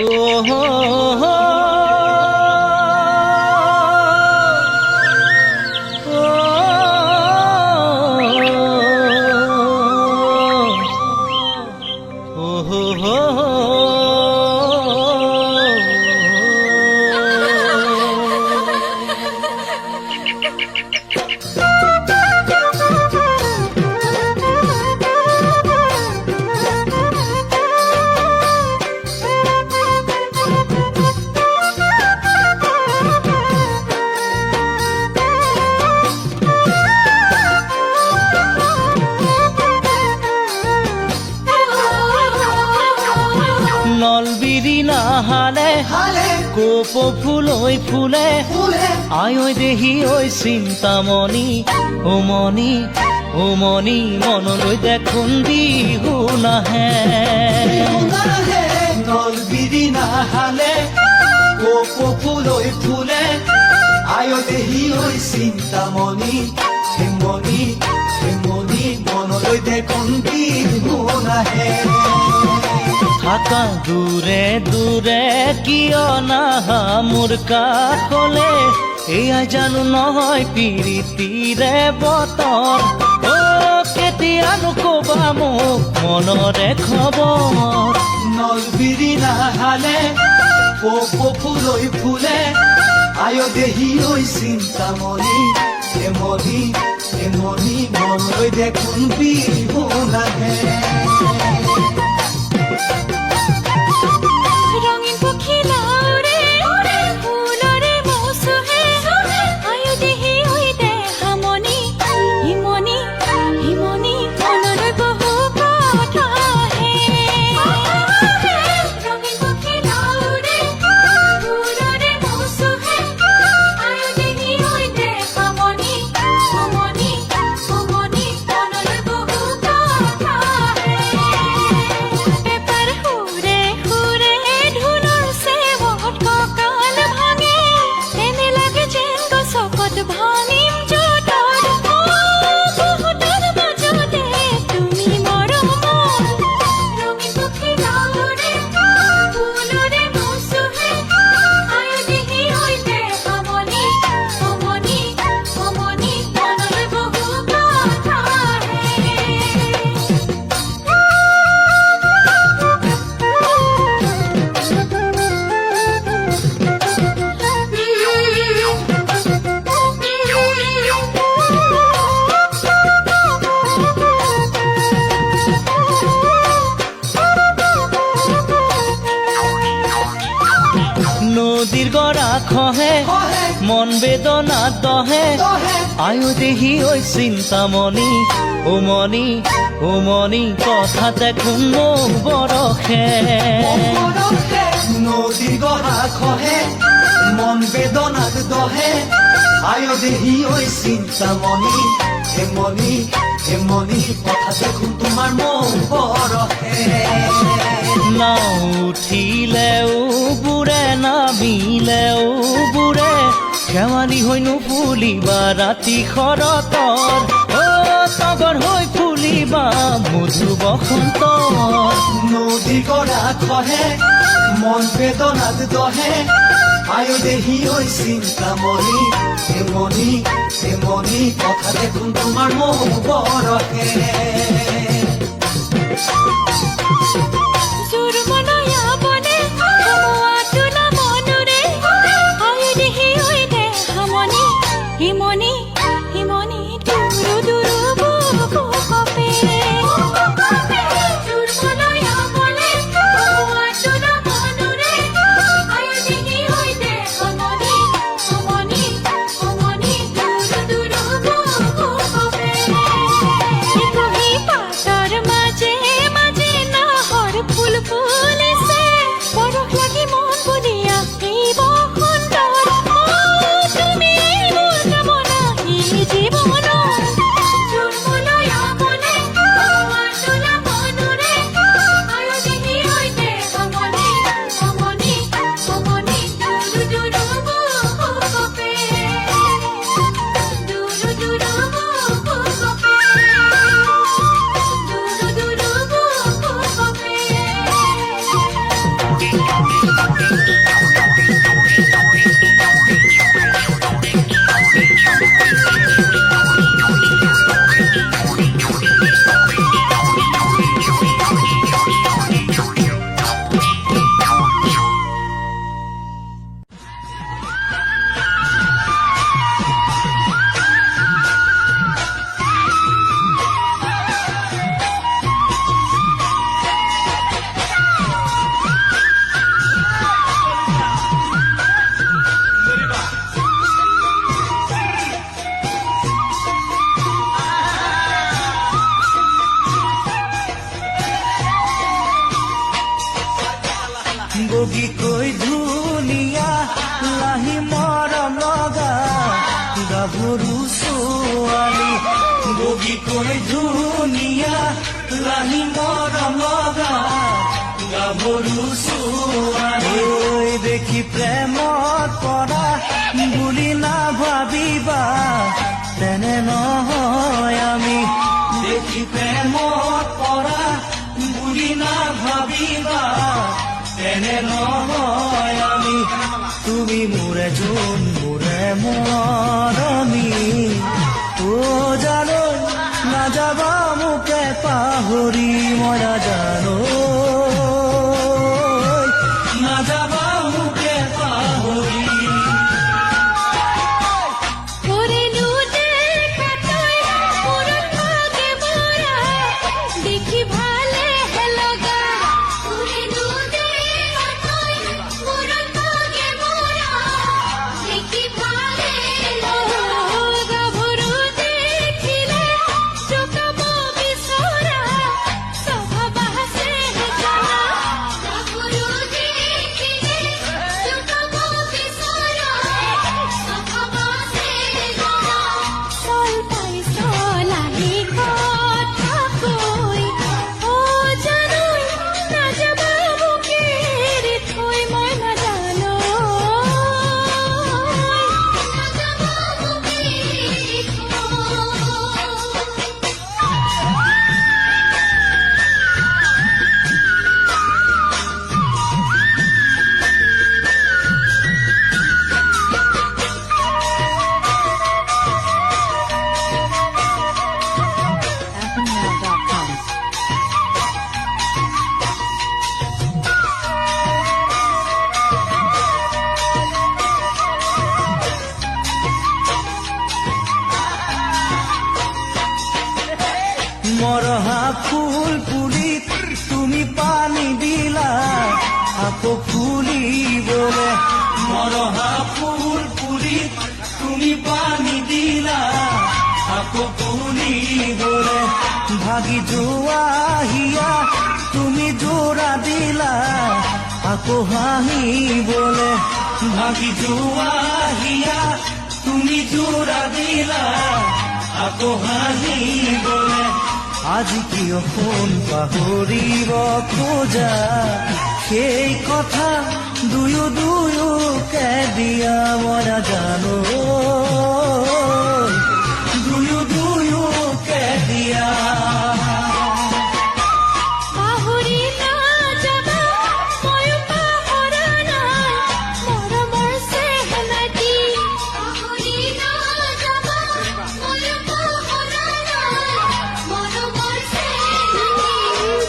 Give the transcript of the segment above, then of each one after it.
হো হো নলবিরি নাহালে কোপ ফুলই ফুলে আয় দেহি ওই চিন্তামণি ও মণি ও মণি মনলৈ দেখোন বিহু নাহে নলবিরি নাহালে কোপ ফুলই ফুলে আয় দেহি ওই চিন্তামণি হে মণি মনলৈ দেখোন বিহু নাহে থাকা দূরে দূরে কিয় নাহা মোৰ কাষলে এয়া জানো নহয় পিৰিতিৰে বতৰ অ কেতিয়ানো কবা মোক মনৰে খবৰ নলবিৰি নাহালে কোপ ফুলই ফুলে আয় দেহি ওই চিন্তামণি হে মণি মনলৈ দেখোন বিহু নাহে রঙিন পক্ষী লাউরে ফুলরে মৌসুমে আয়ু দেহি ওই দেহামণি হিমনি মনলৈ বহু কথা আহে রঙিন পক্ষী লাউরে ফুলরে মৌসুমে আয়ু দেহি ওই দেহামণি হিমনি মনলৈ বহু কথা আহে পেপার হুরে হুরে ধুনুর সেবট ককাল ভাঙে এনে লাগে যেন গছকত ভাঙিম জোঁটৰ বহুতৰ মাজতে তুমি মৰমৰ ৰঙিন পক্ষী লাউৰে ফুলৰে মৌচুমে আয়ু দেহি ওই দেহামণি মনলৈ বহু কথা নদীৰ গৰা খহে মন বেদনা দহে আয়ু দেহি ওই চিন্তামণি ও মণি কথা দেখোন মোক বৰষে নদীর গড়া খহে মন বেদনাত দহে আয় দেহি ওই চিন্তামণি হে মণি কথা দেখোন তোমার মন বরহে নাও উঠিলেও বুৰে নামিলেও বুৰে শেৱালি হৈনো ফুলিবা ৰাতি শৰতৰ অ তগৰ হৈ ফুলিবা মধু বসন্তৰ নদী গড়া খহে মন বেদনাত দহে আয় দেহি ওই চিন্তামণি হে মণি কথা দেখুন তোমার মন বরহে জোৰ মনয়া বনে হামুৱাটো না মনুৰে আয়ু দেহি ওই দেহামণি হিমনি দূৰো দূৰো বহু কপে জোৰ মনয়া বনে হামুৱাটো না মনুৰে আয়ু দেহি ওই দেহামণি দূৰো দূৰো বহু কপে কহি পাতৰ মাজে মাজে নাহৰ বগীকৈ ধুনীয়া লাহি মৰম লগা গাভৰু ছোৱালী বগীকৈ ধুনীয়া লাহি মৰম লগা গাভৰু ছোৱালী ঐ দেখি প্ৰেমত পৰা বুলি নাভাবিবা তেনে নহয় আমি দেখি প্ৰেমত পৰা বুলি নাভাবিবা তেনে নহয় আমি তুমি মোৰে যোন মোৰে মৰমী ও জানো নাযাবা মোকে পাহৰি মই নাজানো নাযাবা মোকে পাহৰি করেনু দেখা তই পুরন ভাগে মোরা দেখি ভালে লগা করেনু দেখা তই পুরন ভাগে মোরা দেখি ভালে লগা ভরু দেখিলে চোকাব বিছরা স্বভাব হাসে জানা ভরু দেখিলে চোকাব বিছরা স্বভাব হাসে জানা চল পাই চলাহি কথা কই ও জানোই নাযাবা বুকে এৰি থৈ মই নাজানো নাযাবা বুকে এৰি মৰহা ফুল পুলিত তুমি পানী দিলা আকৌ ফুলিবলে মৰহা ফুল পুলিত তুমি পানী দিলা আকৌ ফুলিবলে ভাগি যোৱা হিয়া তুমি জোৰা দিলা আকৌ হাঁহিবলে ভাগি যোৱা হিয়া তুমি জোৰা দিলা আকৌ হাঁহিবলে আজি কিয় ফোন পাহৰিব খোজা সেই কথা দুয়োকে দিয়া মই নাজানো দুয়োকে দিয়া পাহৰি নাযাবা ময়ো পাহৰা নাই মৰমৰ চেহেনাটি পাহৰি নাযাবা ময়ো পাহৰা নাই মৰমৰ চেহেনাটি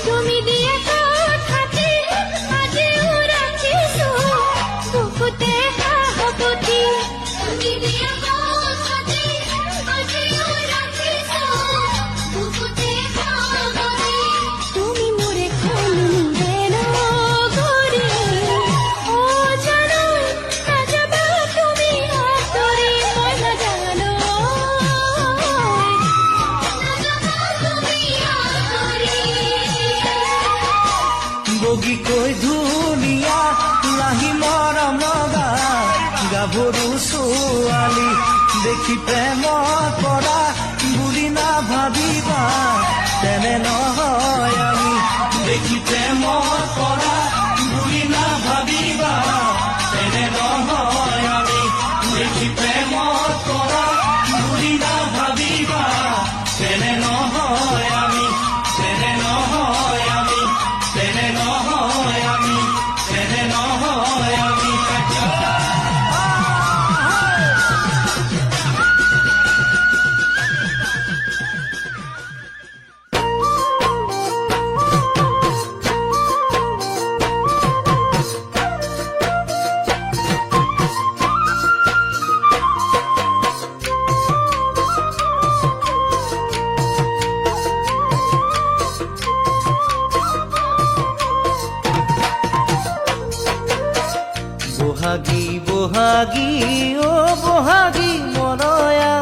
তুমি দিয়া কথাটি আজিও ৰাখিছো বুকুতে সাহসতি তুমি দিয়া কথাটি আজিও ৰাখিছো বুকুতে সাহসতি তুমি মোরে খুলবে নগরী ও জানোই নাযাবা তুমি আতরি মই নাজানো নাযাবা তুমি আতরি বগীকৈ ধুনীয়া লাহি মৰম লগা গাভৰু ছোৱালী দেখি প্ৰেমত পৰা বুলি নাভাবিবা তেনে নহয় আমি দেখি প্ৰেমত পৰা বুলি নাভাবিবা তেনে নহয় আমি দেখি প্ৰেমত পৰা বুলি নাভাবিবা তেনে নহয় আমি তেনে নহয় আমি তেনে নহয় আমি তেনে নহয় আমি বহাগী বহাগী ও বহাগী মনয়া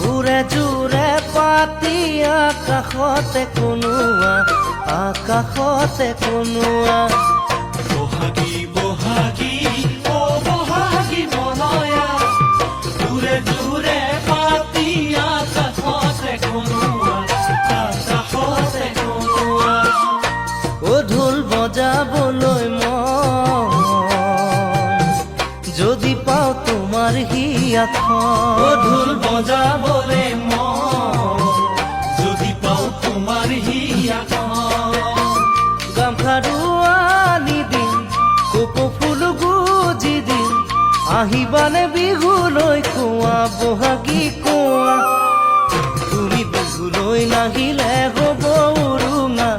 উৰে জোৰে পাতি আকাশতে কোনোৱা আকাশতে কোনোৱা বহাগী হিয়াখন ঢোল বজাবলে মন যদি পাও তোমাৰ হিয়াখন গামখাৰু আনি দিম কপৌ ফুল গুজি দিম আহিবানে বিহুলৈ কোৱা বহাগী কোৱা তুমি বিহুলৈ নাহিলে হ'ব উৰুঙা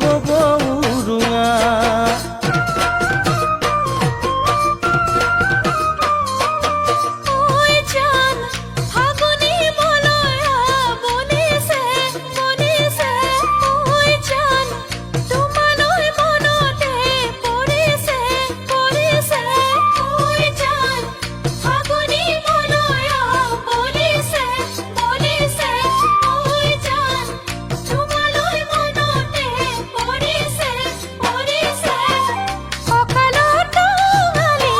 হ'ব উৰুঙা ঐ জান ফাগুনি বলয়া বনিছে বনিছে ঐ জান তোমালৈ মনতে পৰিছে পৰিছে ঐ জান ফাগুনি বলয়া বনিছে বনিছে ঐ জান তোমালৈ মনতে পৰিছে পৰিছে কঁকালত টঙালি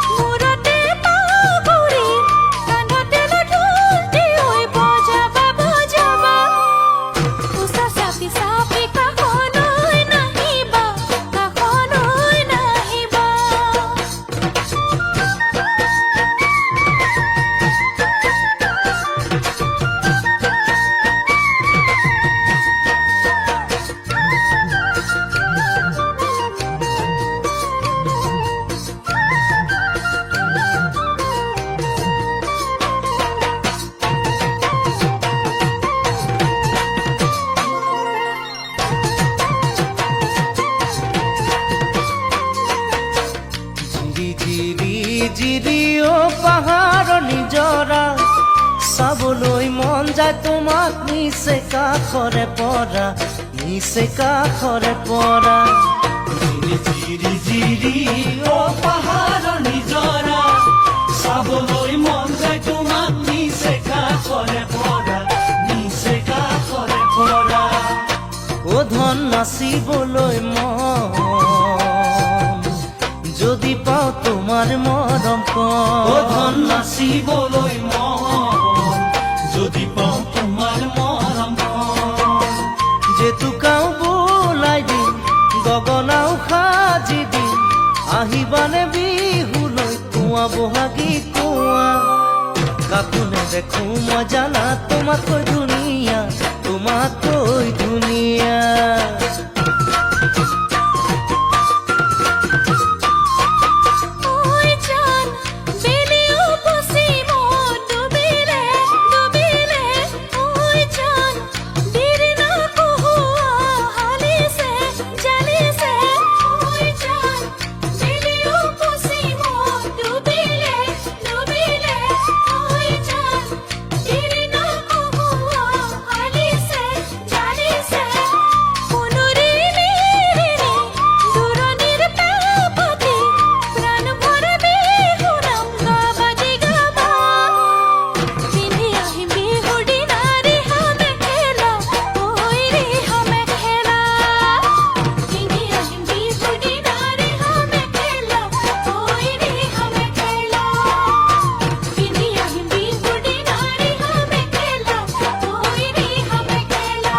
মূৰতে পাগুৰি কান্ধতে লঠুলটি ঐ বজাবা বজাবা উষা চাপি চাপি কাষলৈ নাহিবা কাষলৈ নাহিবা জিৰি জিৰি জিৰি অ' পাহাৰ নিজৰা চাবলৈ মন যায় তোমাক নিচে কাষৰে পৰা নিচে কাষৰে পৰা জিৰি জিৰি জিৰি অ পাহাৰ নিজৰা চাবলৈ মন যায় তোমাক নিচে কাষৰে পৰা নিচে কাষৰে পৰা অ' ধন নাচিবলৈ মন যদি পাওঁ তোমাৰ মৰম অ ধন নাচিবলৈ মন যদি পাওঁ তোমাৰ মৰম জেতুকাও বোলাই দিম গগনাও সাজি দিম আহিবানে বিহুলৈ কোৱা বহাগী কোৱা কাকো নেদেখো মই জানা তোমাতকৈ ধুনীয়া তোমাতকৈ ধুনীয়া ঐ জান বেলিও পশ্চিমত ডুবিলে ডুবিলে ঐ জান বিৰিণা কহুৱা হালিছে জালিছে ঐ জান বেলিও পশ্চিমত ডুবিলে ডুবিলে ঐ জান বিৰিণা কহুৱা হালিছে জালিছে সোণৰি নিৰিণি দূৰণিৰ পেপতি প্ৰাণ ভৰে বিহুনাম গাবাদি গাবা পিন্ধি আহিম বিহুৰ দিনা ৰিহা মেখেলা ঐ ৰিহা মেখেলা পিন্ধি আহিম বিহুৰ দিনা ৰিহা মেখেলা ঐ ৰিহা মেখেলা পিন্ধি আহিম বিহুৰ দিনা ৰিহা মেখেলা ঐ ৰিহা মেখেলা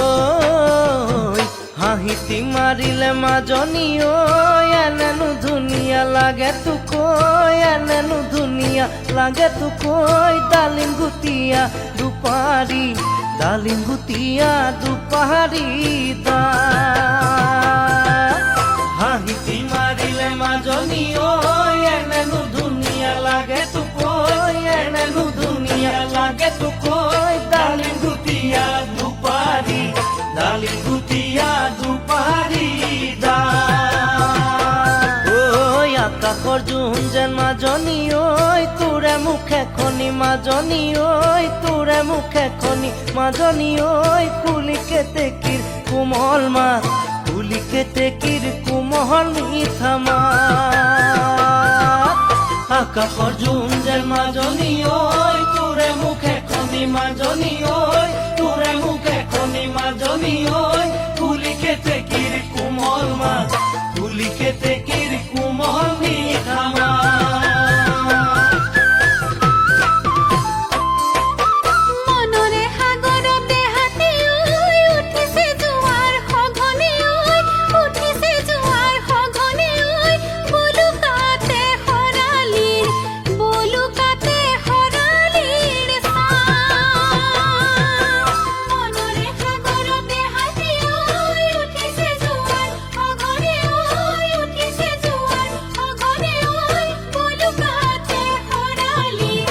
ঐ হাঁহিটি মাৰিলে মাজনী ঐ এনেনো ধুনীয়া লাগে তোকৈ এনেনো ধুনীয়া লাগে তোকৈ ডালিম গুটিয়া দুপাৰী ডালিম গুটিয়া দুপাৰী দা হাঁহিটি মাৰিলে মাজনী ঐ এনেনো ধুনীয়া লাগে তোকৈ এনেনো ধুনীয়া লাগে তোকৈ ডালিম গুটিয়া দুপাৰী ডালিম গুটিয়া দুপাৰী দা ঐ আকাশৰ জোন যেন মাজনী ঐ তোৰে মুখে খনি মাজনী ঐ তোৰে মুখে খনি মাজনী ঐ কুলি কেতেকীৰ কোমল মাত কুলি কেতেকীৰ কোমল মিঠা মাত আকাশৰ জোন যেন মাজনী ঐ তোৰে মুখে খনি মাজনী ঐ তোৰে মুখে মাজনী ঐ কুলি কেতেকীৰ কোমল মাত কুলি কেতেকীৰ কোমল নিশা মনৰে সাগৰতে হাতী ঐ উঠিছে জোৱাৰ সঘনে ঐ উঠিছে জোৱাৰ সঘনে ঐ বলুকাতে শৰালীৰ মনৰে সাগৰতে হাতী ঐ উঠিছে জোৱাৰ সঘনে ঐ উঠিছে জোৱাৰ সঘনে ঐ বলুকাতে শৰালীৰ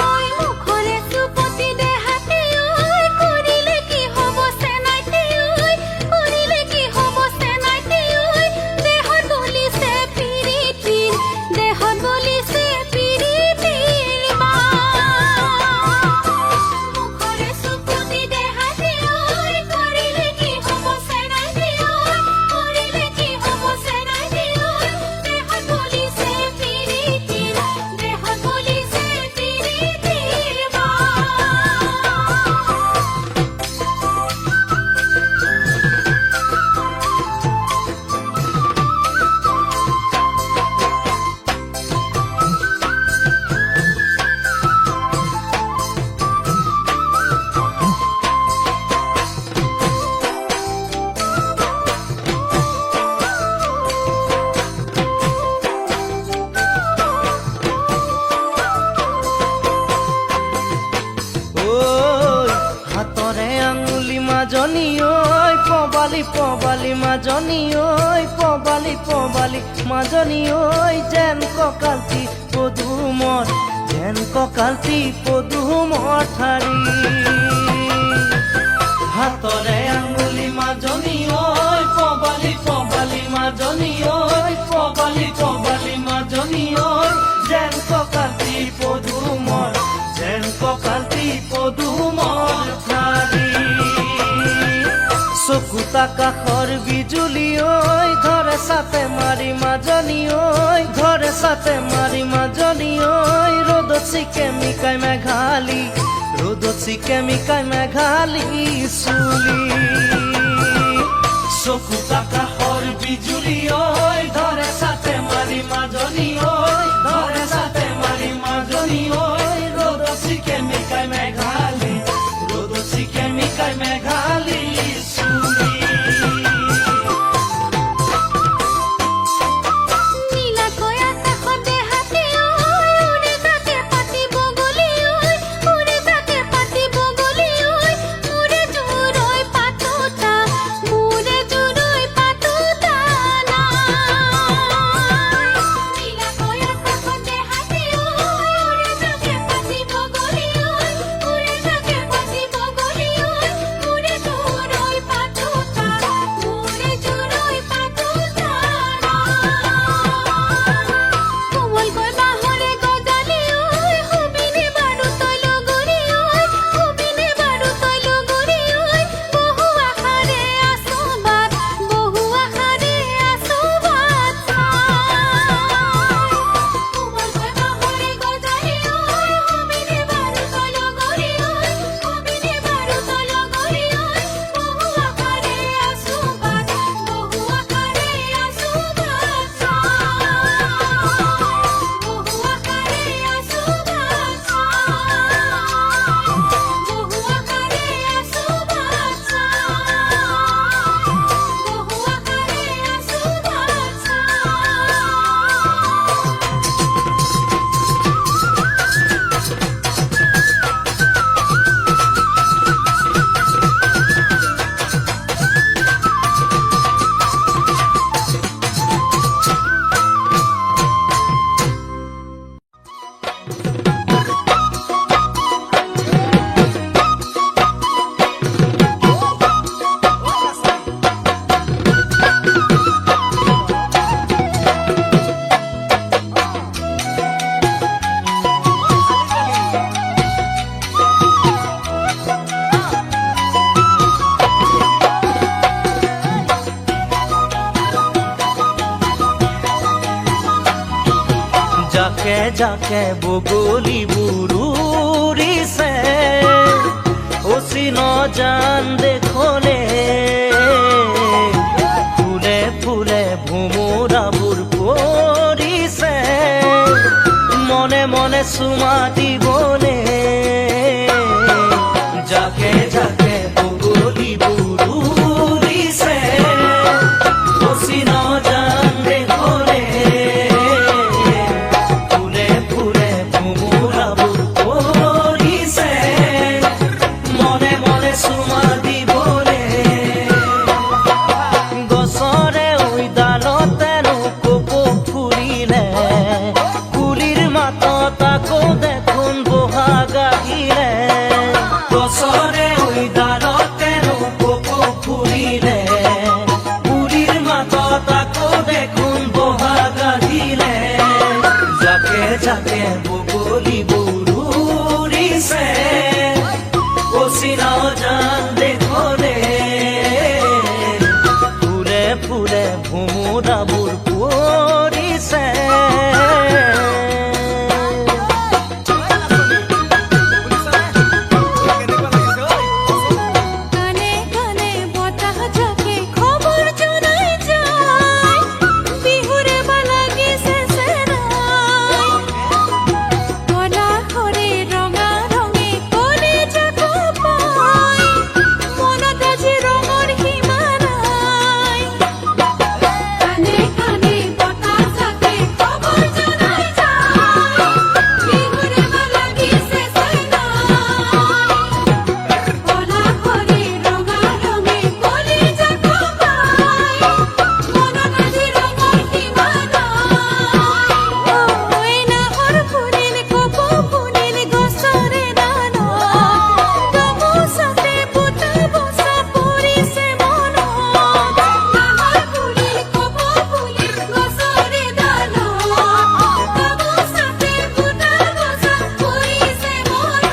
ঐ মুখৰে চুপতি দেহাতে ঐ কৰিলে কি হ'ব চেনাইতে ঐ কৰিলে কি হ'ব চেনাইতে ঐ দেহত বলিছে পিৰিতিৰ দেহত বলিছে পিৰিতিৰ মুখৰে চুপতি দেহাতে ঐ কৰিলে কি হ'ব চেনাইতে ঐ কৰিলে কি হ'ব চেনাইতে ঐ দেহত বলিছে পিৰিতিৰ দেহত বলিছে পিৰিতিৰ ঐ হাতৰে আঙুলি মাজনী ঐ পবালি পবালি মাজনী ঐ পবালি পবালি মাজনী ঐ যেন কঁকালটি পদুমৰ যেন কঁকালটি পদুমৰ ঠাৰি হাতৰে আঙুলি মাজনী ঐ পবালি পবালি মাজনী ঐ পবালি পবালি মাজনী ঐ যেন কঁকালটি পদুমৰ যেন কঁকালটি পদুমৰ ঠাৰি চকুতা কাষৰ বিজুলী ঐ ধৰে চাতে মাৰি মাজনী ঐ ধৰে চাতে মাৰি মাজনী ঐ ৰ'দত চিকে মিকাই মেঘালী ৰ'দত চিকে মিকাই মেঘালী চুলি চকু কাষৰ বিজুলী ঐ ধৰে চাতে মাৰি মাজনী ঐ ধৰে চাতে মাৰি মাজনী ঐ ৰ'দ চিকে মিকাই মেঘালী ৰ'দ চিকে মিকাই মেঘালী চুলি নীলাকৈ আকাশত দেহাতে ঐ উৰে যাতে পাতি বগলী ঐ উৰে যাতে পাতি বগলী ঐ মোৰে জোৰৈ পাতোতা মোৰে জোৰৈ পাতোতা নীলাকৈ আকাশত দেহাতে ঐ উৰে যাতে পাতি বগলী ঐ উৰে যাতে পাতি বগলী ঐ মোৰে জোৰৈ পাতোতা মোৰে জোৰৈ পাতোতা কোমলকৈ বাঁহৰে গজালি ঐ সুবিনে বাৰু তই লগৰী ঐ সুবিনে বাৰু তই লগৰী ঐ বহু আশাৰে আছো বাট বহু আশাৰে আছো বাট কোমলকৈ বাঁহৰে গজালি ঐ সুবিনে বাৰু তই লগৰী ঐ সুবিনে বাৰু তই লগৰী ঐ বহু আশাৰে আছো বাট বহু আশাৰে আছো বাট বহু আশাৰে আছো বাট বহু আশাৰে আছো বাট বহু যাকে যাকে বগলী বুৰু যাকে যাকে বগলী বুৰুৰিছে বচি নজান দেশৰে ফুলে ফুলে ভোমোৰাবোৰ পৰিছে মনে মনে চুমা দিবলে গছৰে ঐ ডালতেনো কপৌ ফুলিলে কুলিৰ মাতত আকৌ দেখোন বহাগ আহিলে গছৰে ঐ ডালতেনো কপৌ ফুলিলে কুলিৰ মাতত আকৌ দেখোন বহাগ আহিলে যাকে যাকে বগলী বুৰুৰিছে বচি নজান দেশৰে ফুলে ফুলে ভোমোৰাবোৰ পৰিছে কানে কানে বতাহ জাকে খবৰ জনাই যায় বিহুৰে বালাগিছে চেনাই কলা হৰে ৰঙা ৰঙে কলি জাকো পাই মনত আজি ৰঙৰ সীমা নাই কানে কানে বতাহ জাকে খবৰ জনাই যায় বিহুৰে বালাগিছে চেনাই কলা হৰে ৰঙা ৰঙে কলি জাকো পাই মনত আজি ৰঙৰ সীমা নাই ঐ নাহৰ ফুলিল কপৌ ফুলিল গছৰে ডালত গামোচাতে বুটা বছা পৰিছে মনত নাহৰ ফুলিল কপৌ ফুলিল গছৰে ডালত গামোচাতে বুটা বছা পৰিছে মনত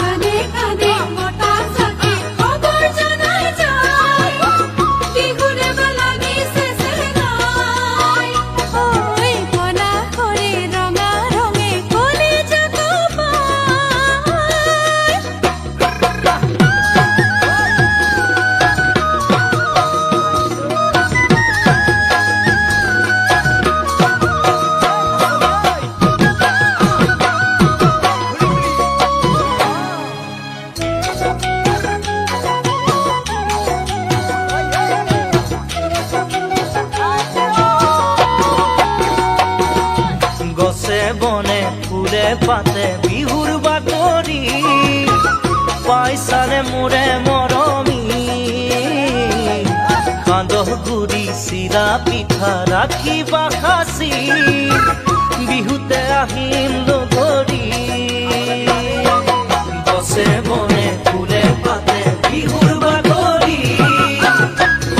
কানে কানে বতাহ জাকে খবৰ জনাই যায় বিহুৰে বালাগিছে চেনাই ঐ কলা হৰে ৰঙা ৰঙে কলি জাকো পাই গছে বনে ফুলে পাতে বিহুৰ বাতৰি পাইছানে মোৰে মৰমী কান্দহ গুৰি চিৰা পিঠা ৰাখিবা সাঁচি বিহুতে আহিম লগৰী গছে বনে ফুলে পাতে বিহুৰ বাতৰি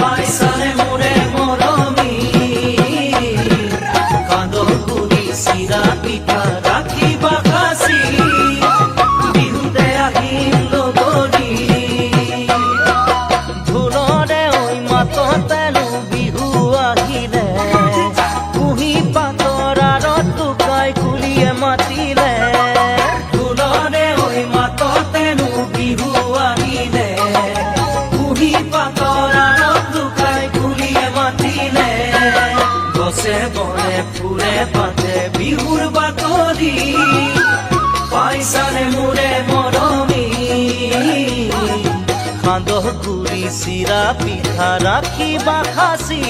পাইছানে মোৰে মৰমী কান্দহ গুৰি চিৰা পিঠা ৰাখিবা সাঁচি বিহুতে আহিম লগৰী ঢোলৰে ঐ মাততেনো বিহু আহিলে কুহি পাতৰ আঁৰত লুকাই কুলিয়ে মাতিলে ঢোলৰে ঐ মাততেনো বিহু আহিলে কুহি পাতৰ আঁৰত লুকাই কুলিয়ে মাতিলে গছে বনে ফুলে পাতে বিহুৰ বাতৰি পাইছানে মোৰে মৰমী কান্দহ গুৰি চিৰা পিঠা ৰাখিবা সাঁচি